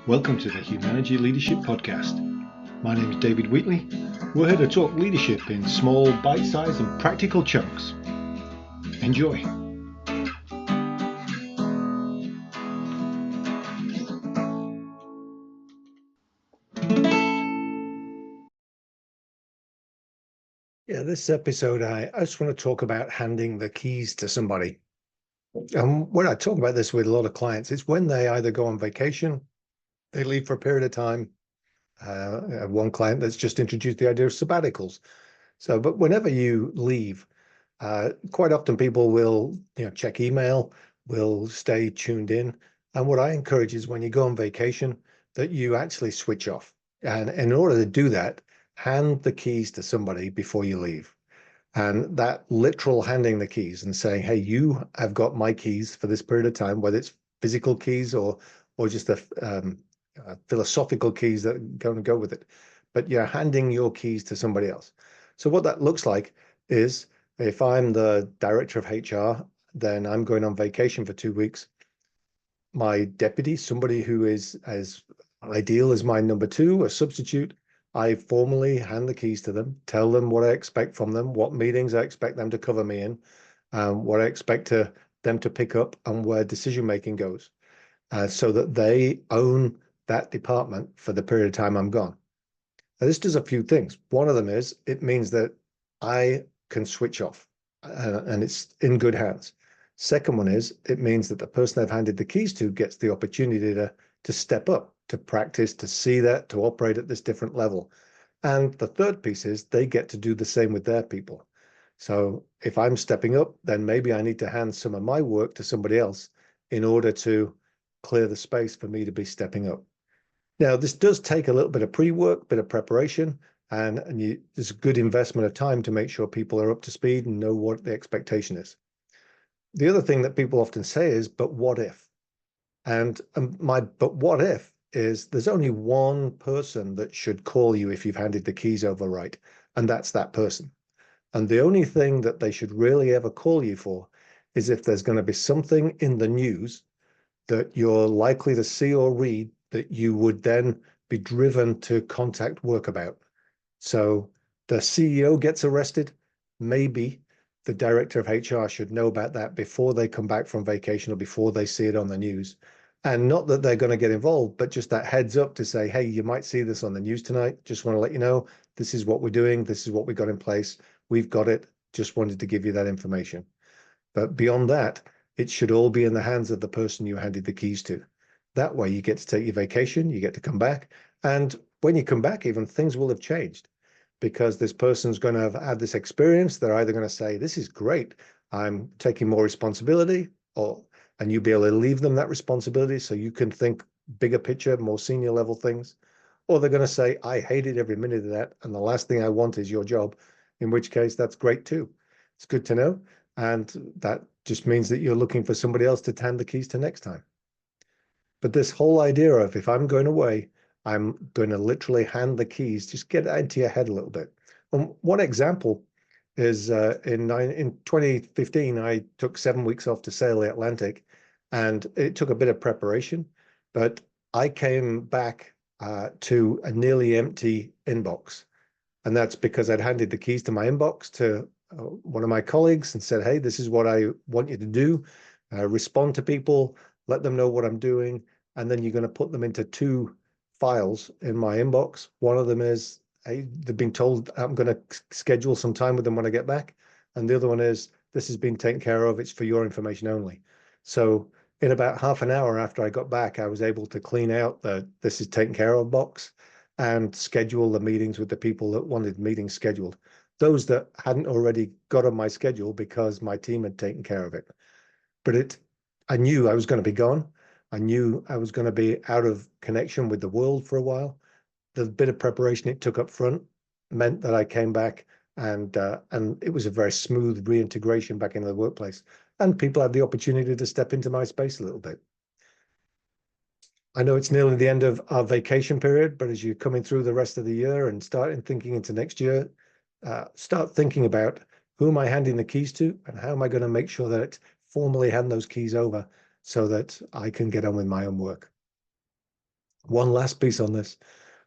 Welcome to the Humanity Leadership Podcast. My name is David Wheatley. We're here to talk leadership in small, bite-sized and practical chunks. Enjoy. This episode, I just want to talk about handing the keys to somebody. When I talk about this with a lot of clients, it's when they either go on vacation, they leave for a period of time. I have one client that's just introduced the idea of sabbaticals. But whenever you leave, quite often people will, check email, will stay tuned in. And what I encourage is when you go on vacation, that you actually switch off. And in order to do that, hand the keys to somebody before you leave. And that literal handing the keys and saying, hey, you have got my keys for this period of time, whether it's physical keys or just philosophical keys that are going to go with it. But you're handing your keys to somebody else. So what that looks like is if I'm the director of HR, then I'm going on vacation for 2 weeks. My deputy, somebody who is as ideal as my number two, a substitute, I formally hand the keys to them, tell them what I expect from them, what meetings I expect them to cover me in, what I expect them to pick up, and where decision making goes, so that they own that department for the period of time I'm gone. Now, this does a few things. One of them is it means that I can switch off, and it's in good hands. Second one is it means that the person I've handed the keys to gets the opportunity to step up, to practice, to see that, to operate at this different level. And the third piece is they get to do the same with their people. So if I'm stepping up, then maybe I need to hand some of my work to somebody else in order to clear the space for me to be stepping up. Now, this does take a little bit of pre-work, bit of preparation, and there's a good investment of time to make sure people are up to speed and know what the expectation is. The other thing that people often say is, but what if? And my but what if is there's only one person that should call you if you've handed the keys over right, and that's that person. And the only thing that they should really ever call you for is if there's going to be something in the news that you're likely to see or read that you would then be driven to contact work about. So the CEO gets arrested, maybe the director of HR should know about that before they come back from vacation or before they see it on the news. And not that they're going to get involved, but just that heads up to say, hey, you might see this on the news tonight. Just want to let you know, this is what we're doing. This is what we got in place. We've got it. Just wanted to give you that information. But beyond that, it should all be in the hands of the person you handed the keys to. That way you get to take your vacation, you get to come back. And when you come back, even things will have changed because this person's going to have had this experience. They're either going to say, this is great, I'm taking more responsibility, and you'll be able to leave them that responsibility so you can think bigger picture, more senior level things. Or they're going to say, I hated every minute of that, and the last thing I want is your job, in which case that's great too. It's good to know. And that just means that you're looking for somebody else to hand the keys to next time. But this whole idea of if I'm going away, I'm going to literally hand the keys, just get that into your head a little bit. And one example is in 2015, I took 7 weeks off to sail the Atlantic, and it took a bit of preparation, but I came back to a nearly empty inbox. And that's because I'd handed the keys to my inbox to one of my colleagues and said, hey, this is what I want you to do. Respond to people, let them know what I'm doing. And then you're going to put them into two files in my inbox. One of them is, hey, they've been told I'm going to schedule some time with them when I get back. And the other one is, this has been taken care of. It's for your information only. So in about half an hour after I got back, I was able to clean out the this is taken care of box and schedule the meetings with the people that wanted meetings scheduled. Those that hadn't already got on my schedule because my team had taken care of it. But I knew I was going to be gone. I knew I was going to be out of connection with the world for a while. The bit of preparation it took up front meant that I came back and it was a very smooth reintegration back into the workplace. And people had the opportunity to step into my space a little bit. I know it's nearly the end of our vacation period, but as you're coming through the rest of the year and starting thinking into next year, start thinking about who am I handing the keys to and how am I going to make sure that I formally hand those keys over so that I can get on with my own work. One last piece on this.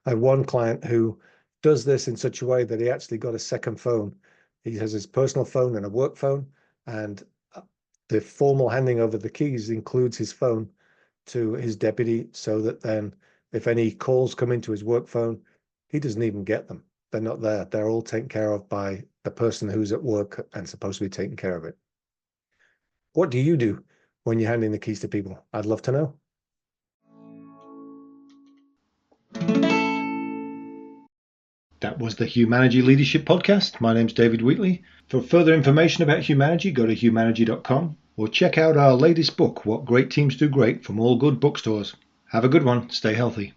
I have one client who does this in such a way that he actually got a second phone. He has his personal phone and a work phone, and the formal handing over the keys includes his phone to his deputy, so that then if any calls come into his work phone, he doesn't even get them. They're not there. They're all taken care of by the person who's at work and supposed to be taking care of it. What do you do when you're handing the keys to people? I'd love to know. That was the Humanity Leadership Podcast. My name's David Wheatley. For further information about Humanity, go to humanity.com or check out our latest book, What Great Teams Do Great, from all good bookstores. Have a good one. Stay healthy.